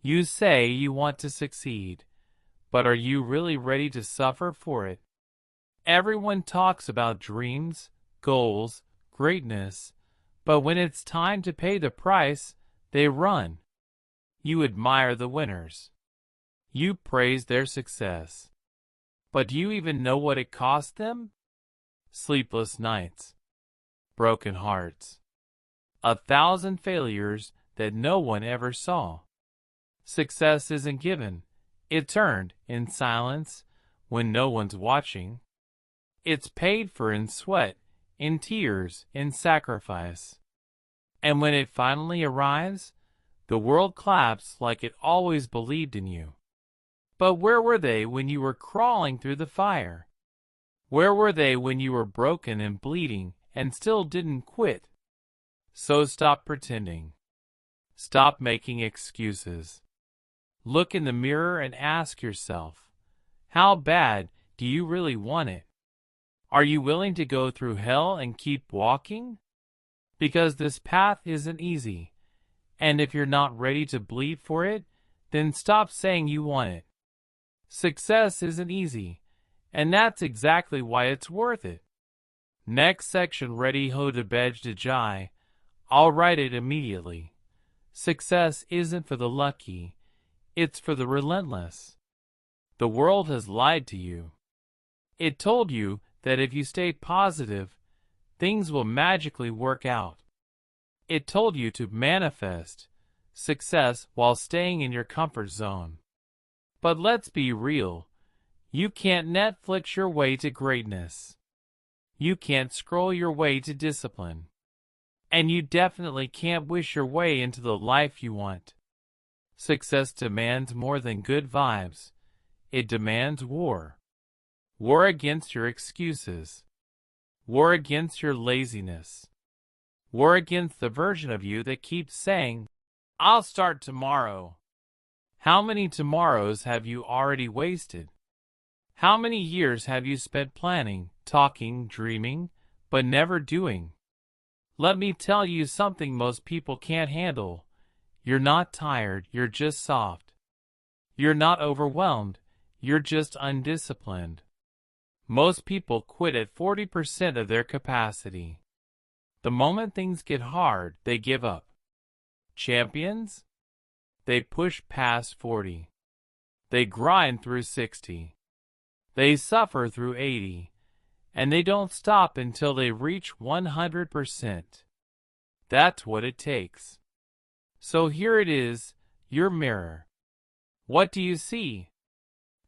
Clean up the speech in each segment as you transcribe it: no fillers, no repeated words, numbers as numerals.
You say you want to succeed, but are you really ready to suffer for it? Everyone talks about dreams, goals, greatness, but when it's time to pay the price, they run. You admire the winners. You praise their success. But do you even know what it cost them? Sleepless nights, broken hearts, 1,000 failures that no one ever saw. Success isn't given. It's earned in silence when no one's watching. It's paid for in sweat, in tears, in sacrifice. And when it finally arrives, the world claps like it always believed in you. But where were they when you were crawling through the fire? Where were they when you were broken and bleeding and still didn't quit? So stop pretending. Stop making excuses. Look in the mirror and ask yourself, how bad do you really want it? Are you willing to go through hell and keep walking? Because this path isn't easy, and if you're not ready to bleed for it, then stop saying you want it. Success isn't easy, and that's exactly why it's worth it. Next section, ready ho to bej to jai. I'll write it immediately. Success isn't for the lucky, it's for the relentless. The world has lied to you. It told you that if you stay positive, things will magically work out. It told you to manifest success while staying in your comfort zone. But let's be real, you can't Netflix your way to greatness. You can't scroll your way to discipline. And you definitely can't wish your way into the life you want. Success demands more than good vibes. It demands war. War against your excuses. War against your laziness. War against the version of you that keeps saying, I'll start tomorrow. How many tomorrows have you already wasted? How many years have you spent planning, talking, dreaming, but never doing? Let me tell you something most people can't handle. You're not tired, you're just soft. You're not overwhelmed, you're just undisciplined. Most people quit at 40% of their capacity. The moment things get hard, they give up. Champions? They push past 40. They grind through 60. They suffer through 80. And they don't stop until they reach 100%. That's what it takes. So here it is, your mirror. What do you see?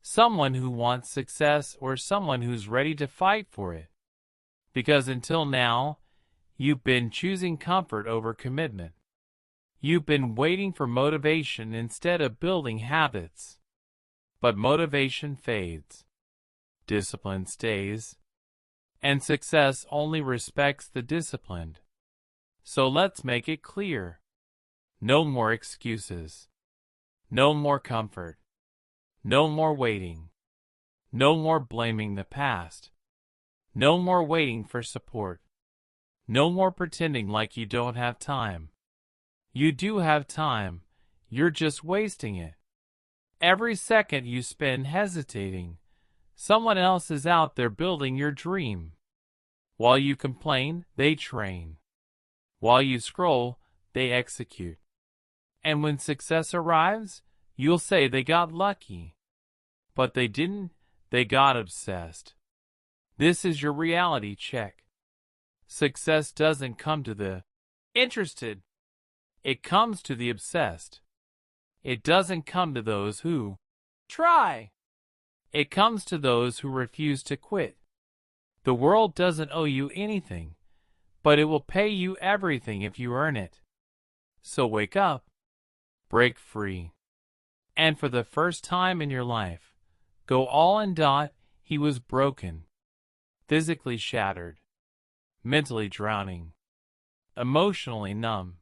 Someone who wants success or someone who's ready to fight for it? Because until now, you've been choosing comfort over commitment. You've been waiting for motivation instead of building habits. But motivation fades. Discipline stays. And success only respects the disciplined. So let's make it clear. No more excuses. No more comfort. No more waiting. No more blaming the past. No more waiting for support. No more pretending like you don't have time. You do have time. You're just wasting it. Every second you spend hesitating, someone else is out there building your dream. While you complain, they train. While you scroll, they execute. And when success arrives, you'll say they got lucky. But they didn't, they got obsessed. This is your reality check. Success doesn't come to the interested. It comes to the obsessed. It doesn't come to those who try. It comes to those who refuse to quit. The world doesn't owe you anything, but it will pay you everything if you earn it. So wake up, break free. And for the first time in your life, go all in. He was broken, physically shattered, mentally drowning, emotionally numb.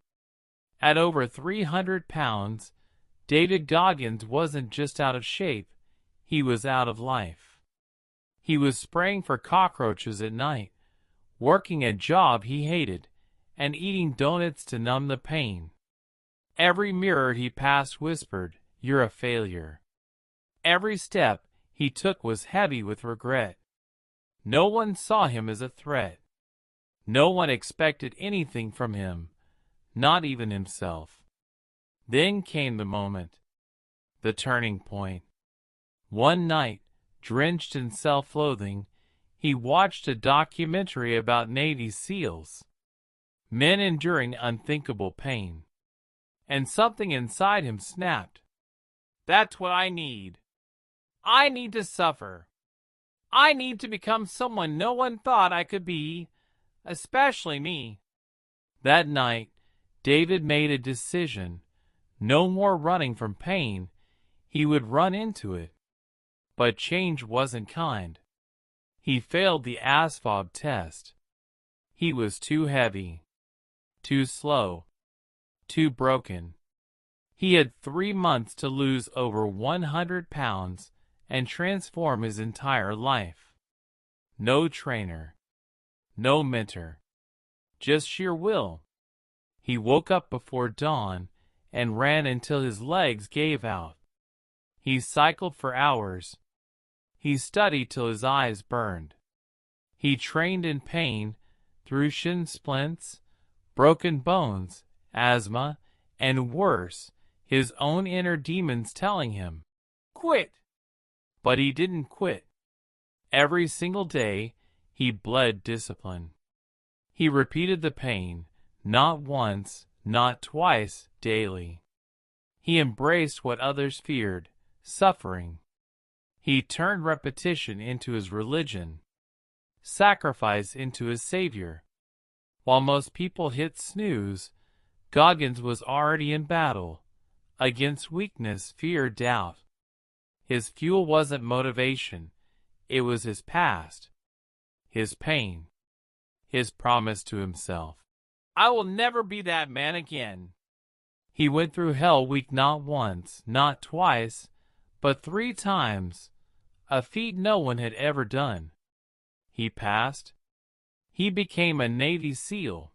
At over 300 pounds, David Goggins wasn't just out of shape, he was out of life. He was spraying for cockroaches at night, working a job he hated, and eating donuts to numb the pain. Every mirror he passed whispered, you're a failure. Every step he took was heavy with regret. No one saw him as a threat. No one expected anything from him, not even himself. Then came the moment, the turning point. One night, drenched in self-loathing, he watched a documentary about Navy SEALs, men enduring unthinkable pain. And something inside him snapped. That's what I need. I need to suffer. I need to become someone no one thought I could be, especially me. That night, David made a decision. No more running from pain. He would run into it. But change wasn't kind. He failed the ASVAB test. He was too heavy, too slow, too broken. He had 3 months to lose over 100 pounds and transform his entire life. No trainer, no mentor, just sheer will. He woke up before dawn and ran until his legs gave out. He cycled for hours. He studied till his eyes burned. He trained in pain through shin splints, broken bones, asthma, and worse, his own inner demons telling him, "Quit!" But he didn't quit. Every single day, he bled discipline. He repeated the pain, not once, not twice, daily. He embraced what others feared, suffering. He turned repetition into his religion, sacrifice into his savior. While most people hit snooze, Goggins was already in battle, against weakness, fear, doubt. His fuel wasn't motivation, it was his past, his pain, his promise to himself. I will never be that man again. He went through hell week not once, not twice, but 3 times, a feat no one had ever done. He passed. He became a Navy SEAL,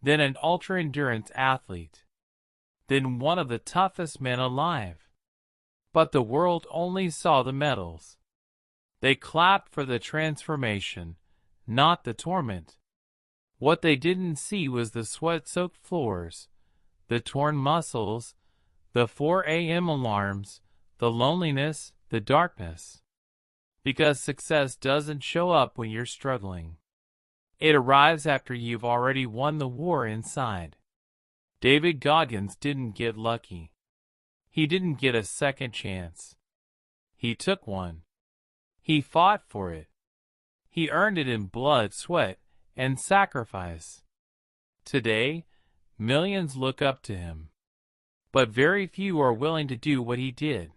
then an ultra-endurance athlete, then one of the toughest men alive. But the world only saw the medals. They clapped for the transformation, not the torment. What they didn't see was the sweat-soaked floors, the torn muscles, the 4 a.m. alarms, the loneliness, the darkness. Because success doesn't show up when you're struggling. It arrives after you've already won the war inside. David Goggins didn't get lucky. He didn't get a second chance. He took one. He fought for it. He earned it in blood, sweat, and sacrifice. Today, millions look up to him. But very few are willing to do what he did.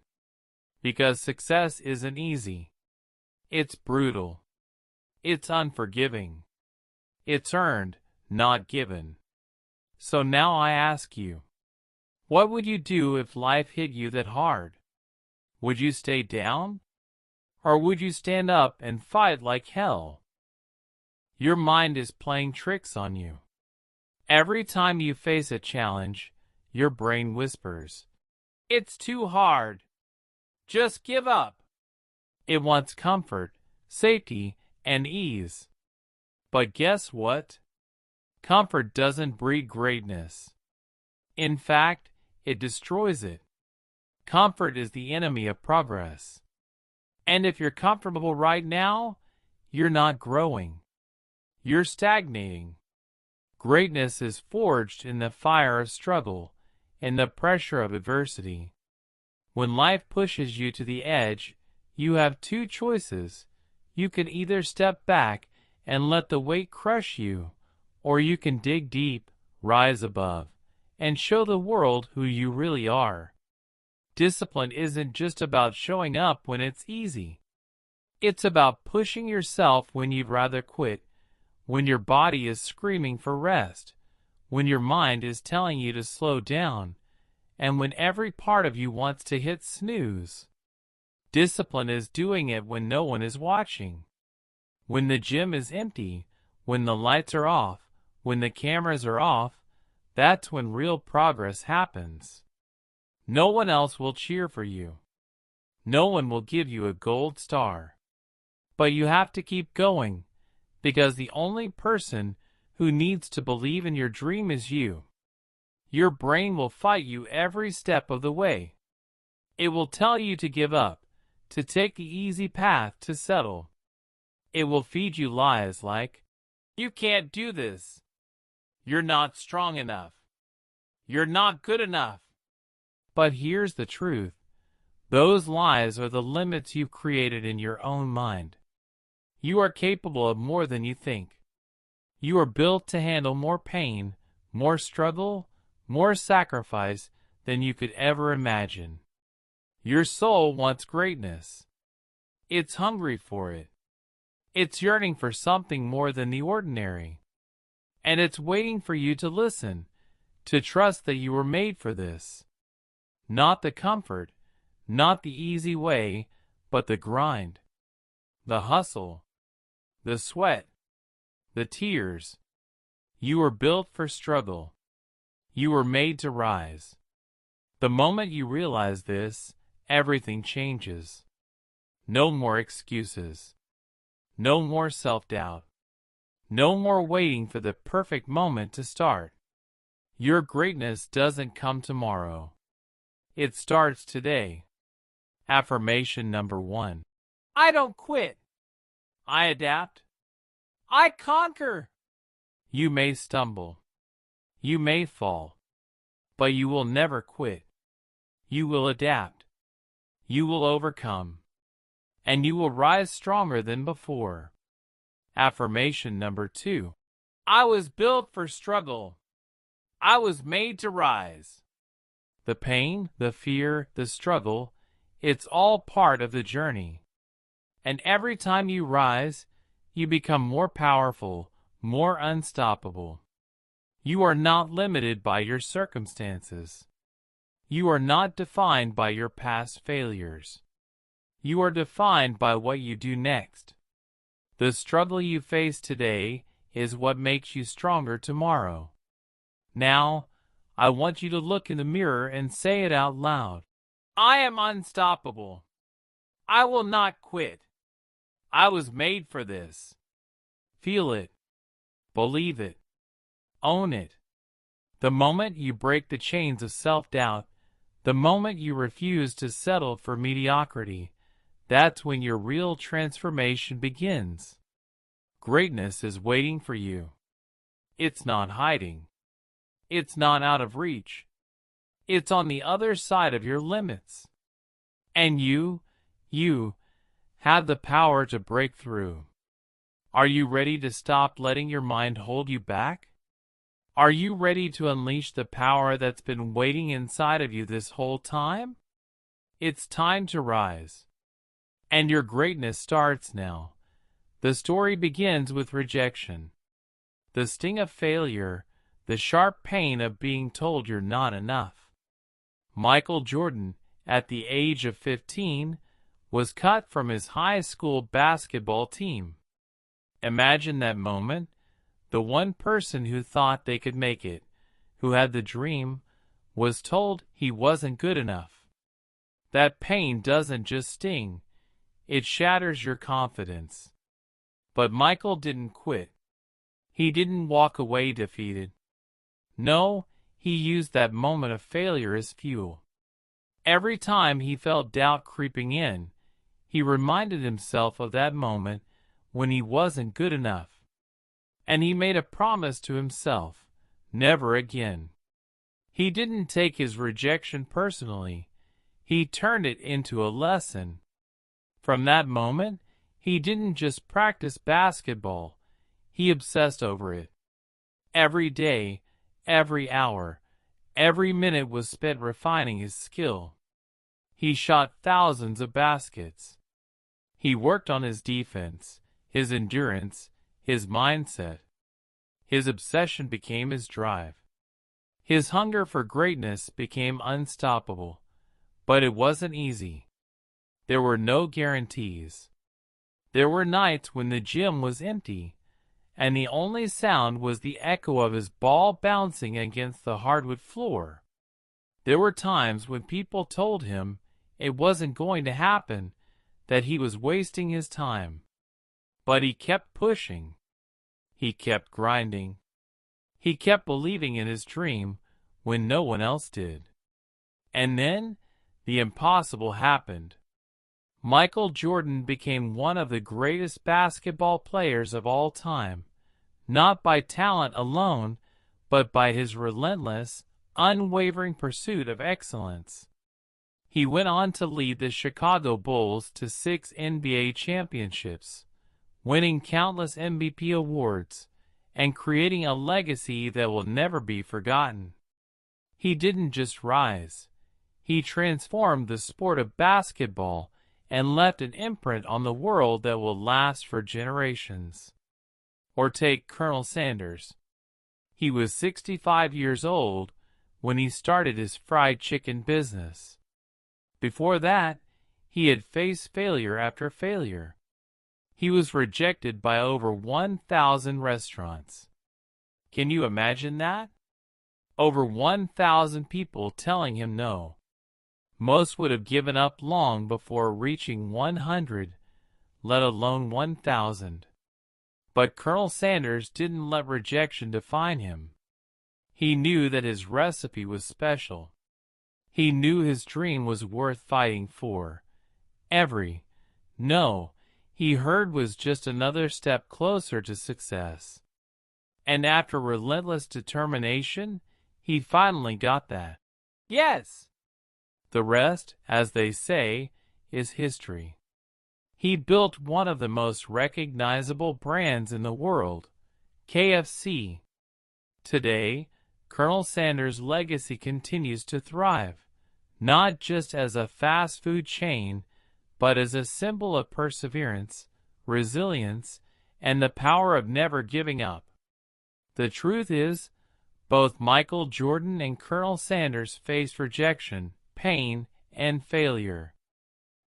Because success isn't easy. It's brutal. It's unforgiving. It's earned, not given. So now I ask you, what would you do if life hit you that hard? Would you stay down? Or would you stand up and fight like hell? Your mind is playing tricks on you. Every time you face a challenge, your brain whispers, "It's too hard. Just give up." It wants comfort, safety, and ease. But guess what? Comfort doesn't breed greatness. In fact, it destroys it. Comfort is the enemy of progress. And if you're comfortable right now, you're not growing. You're stagnating. Greatness is forged in the fire of struggle, in the pressure of adversity. When life pushes you to the edge, you have 2 choices. You can either step back and let the weight crush you, or you can dig deep, rise above, and show the world who you really are. Discipline isn't just about showing up when it's easy. It's about pushing yourself when you'd rather quit, when your body is screaming for rest, when your mind is telling you to slow down, and when every part of you wants to hit snooze. Discipline is doing it when no one is watching. When the gym is empty, when the lights are off, when the cameras are off, that's when real progress happens. No one else will cheer for you. No one will give you a gold star. But you have to keep going, because the only person who needs to believe in your dream is you. Your brain will fight you every step of the way. It will tell you to give up, to take the easy path, to settle. It will feed you lies like, "You can't do this. You're not strong enough. You're not good enough." But here's the truth. Those lies are the limits you've created in your own mind. You are capable of more than you think. You are built to handle more pain, more struggle, more sacrifice than you could ever imagine. Your soul wants greatness. It's hungry for it. It's yearning for something more than the ordinary. And it's waiting for you to listen, to trust that you were made for this. Not the comfort, not the easy way, but the grind, the hustle, the sweat, the tears. You were built for struggle. You were made to rise. The moment you realize this, everything changes. No more excuses. No more self-doubt. No more waiting for the perfect moment to start. Your greatness doesn't come tomorrow. It starts today. Affirmation number 1. I don't quit. I adapt. I conquer. You may stumble. You may fall. But you will never quit. You will adapt. You will overcome. And you will rise stronger than before. Affirmation number 2. I was built for struggle. I was made to rise. The pain, the fear, the struggle, it's all part of the journey. And every time you rise, you become more powerful, more unstoppable. You are not limited by your circumstances. You are not defined by your past failures. You are defined by what you do next. The struggle you face today is what makes you stronger tomorrow. Now, I want you to look in the mirror and say it out loud. I am unstoppable. I will not quit. I was made for this. Feel it. Believe it. Own it. The moment you break the chains of self-doubt, the moment you refuse to settle for mediocrity, that's when your real transformation begins. Greatness is waiting for you. It's not hiding. It's not out of reach. It's on the other side of your limits. And you have the power to break through. Are you ready to stop letting your mind hold you back? Are you ready to unleash the power that's been waiting inside of you this whole time? It's time to rise. And your greatness starts now. The story begins with rejection. The sting of failure, the sharp pain of being told you're not enough. Michael Jordan, at the age of 15, was cut from his high school basketball team. Imagine that moment. The one person who thought they could make it, who had the dream, was told he wasn't good enough. That pain doesn't just sting, it shatters your confidence. But Michael didn't quit. He didn't walk away defeated. No, he used that moment of failure as fuel. Every time he felt doubt creeping in, he reminded himself of that moment when he wasn't good enough. And he made a promise to himself, never again. He didn't take his rejection personally. He turned it into a lesson. From that moment, he didn't just practice basketball. He obsessed over it. Every day, every hour, every minute was spent refining his skill. He shot thousands of baskets. He worked on his defense, his endurance, his mindset. His obsession became his drive. His hunger for greatness became unstoppable. But it wasn't easy. There were no guarantees. There were nights when the gym was empty, and the only sound was the echo of his ball bouncing against the hardwood floor. There were times when people told him it wasn't going to happen, that he was wasting his time. But he kept pushing. He kept grinding. He kept believing in his dream when no one else did. And then, the impossible happened. Michael Jordan became one of the greatest basketball players of all time, not by talent alone, but by his relentless, unwavering pursuit of excellence. He went on to lead the Chicago Bulls to 6 NBA championships, winning countless MVP awards, and creating a legacy that will never be forgotten. He didn't just rise. He transformed the sport of basketball and left an imprint on the world that will last for generations. Or take Colonel Sanders. He was 65 years old when he started his fried chicken business. Before that, he had faced failure after failure. He was rejected by over 1,000 restaurants. Can you imagine that? Over 1,000 people telling him no. Most would have given up long before reaching 100, let alone 1,000. But Colonel Sanders didn't let rejection define him. He knew that his recipe was special. He knew his dream was worth fighting for. Every no he heard was just another step closer to success. And after relentless determination, he finally got that. Yes! The rest, as they say, is history. He built one of the most recognizable brands in the world, KFC. Today, Colonel Sanders' legacy continues to thrive, not just as a fast food chain, but as a symbol of perseverance, resilience, and the power of never giving up. The truth is, both Michael Jordan and Colonel Sanders faced rejection, pain, and failure.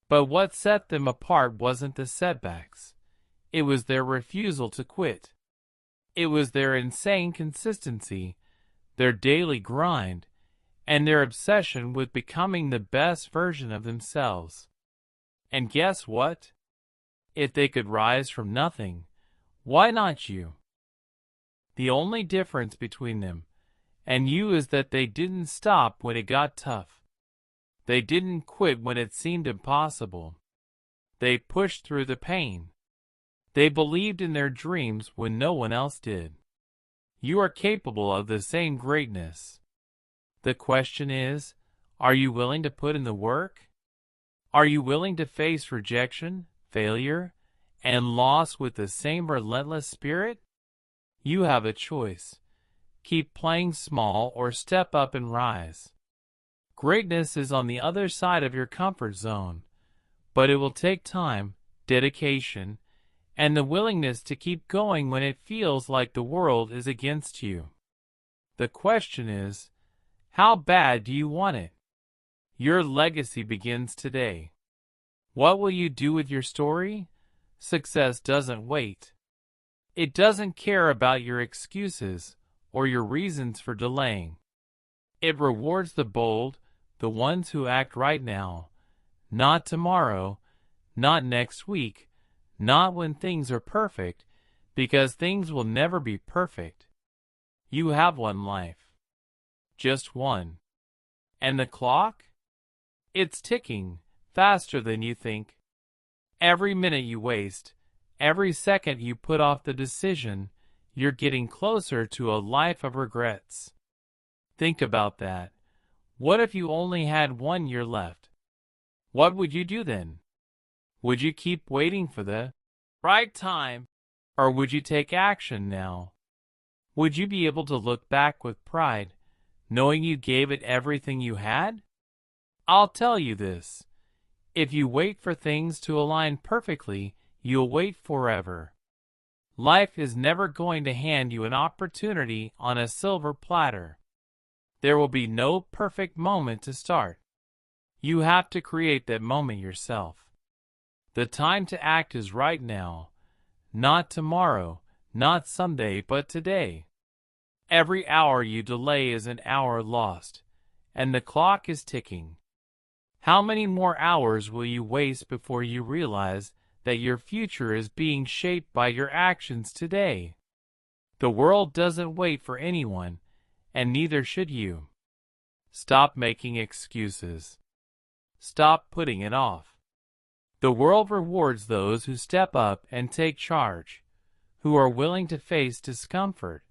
But what set them apart wasn't the setbacks. It was their refusal to quit. It was their insane consistency, their daily grind, and their obsession with becoming the best version of themselves. And guess what? If they could rise from nothing, why not you? The only difference between them and you is that they didn't stop when it got tough. They didn't quit when it seemed impossible. They pushed through the pain. They believed in their dreams when no one else did. You are capable of the same greatness. The question is, are you willing to put in the work? Are you willing to face rejection, failure, and loss with the same relentless spirit? You have a choice. Keep playing small or step up and rise. Greatness is on the other side of your comfort zone, but it will take time, dedication, and the willingness to keep going when it feels like the world is against you. The question is, how bad do you want it? Your legacy begins today. What will you do with your story? Success doesn't wait. It doesn't care about your excuses or your reasons for delaying. It rewards the bold, the ones who act right now, not tomorrow, not next week, not when things are perfect, because things will never be perfect. You have one life. Just one. And the clock? It's ticking, faster than you think. Every minute you waste, every second you put off the decision, you're getting closer to a life of regrets. Think about that. What if you only had 1 year left? What would you do then? Would you keep waiting for the right time, or would you take action now? Would you be able to look back with pride, knowing you gave it everything you had? I'll tell you this. If you wait for things to align perfectly, you'll wait forever. Life is never going to hand you an opportunity on a silver platter. There will be no perfect moment to start. You have to create that moment yourself. The time to act is right now, not tomorrow, not someday, but today. Every hour you delay is an hour lost. and the clock is ticking. How many more hours will you waste before you realize that your future is being shaped by your actions today? The world doesn't wait for anyone, and neither should you. Stop making excuses. Stop putting it off. The world rewards those who step up and take charge, who are willing to face discomfort,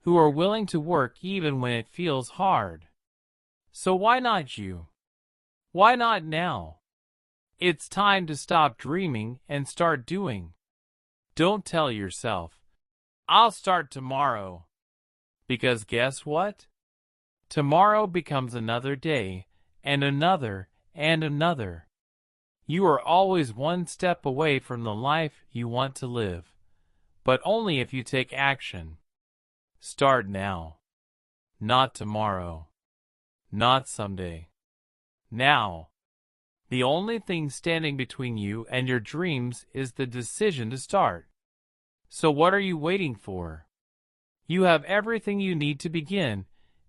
who are willing to work even when it feels hard. So why not you? Why not now? It's time to stop dreaming and start doing. Don't tell yourself, I'll start tomorrow. Because guess what? Tomorrow becomes another day, and another, and another. You are always one step away from the life you want to live, but only if you take action. Start now. Not tomorrow. Not someday. Now. The only thing standing between you and your dreams is the decision to start. So what are you waiting for? You have everything you need to begin.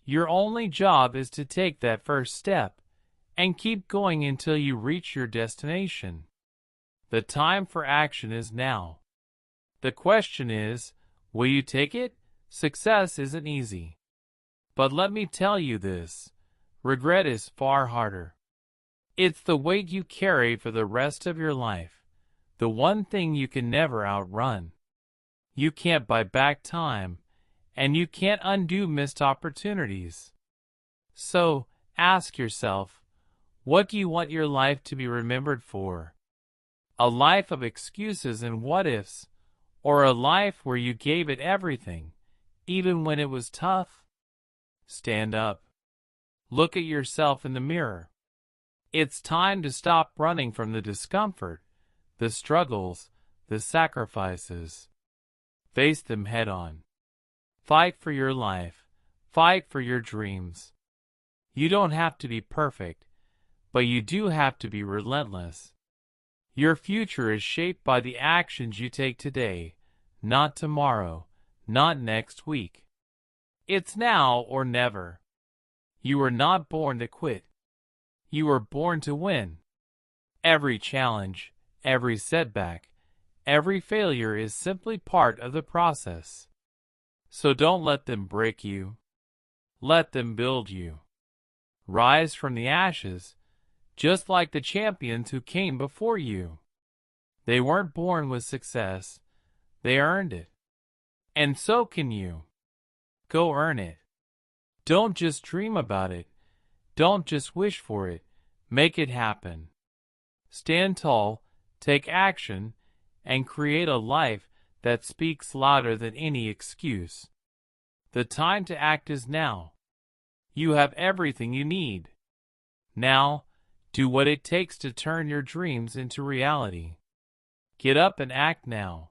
Your only job is to take that first step and keep going until you reach your destination. The time for action is now. The question is, will you take it? Success isn't easy. But let me tell you this, regret is far harder. It's the weight you carry for the rest of your life, the one thing you can never outrun. You can't buy back time, and you can't undo missed opportunities. So, ask yourself, what do you want your life to be remembered for? A life of excuses and what-ifs, or a life where you gave it everything, even when it was tough? Stand up. Look at yourself in the mirror. It's time to stop running from the discomfort, the struggles, the sacrifices. Face them head on. Fight for your life. Fight for your dreams. You don't have to be perfect, but you do have to be relentless. Your future is shaped by the actions you take today, not tomorrow, not next week. It's now or never. You were not born to quit. You were born to win. Every challenge, every setback, every failure is simply part of the process. So don't let them break you. Let them build you. Rise from the ashes, just like the champions who came before you. They weren't born with success. They earned it. And so can you. Go earn it. Don't just dream about it. Don't just wish for it. Make it happen. Stand tall, take action, and create a life that speaks louder than any excuse. The time to act is now. You have everything you need. Now, do what it takes to turn your dreams into reality. Get up and act now.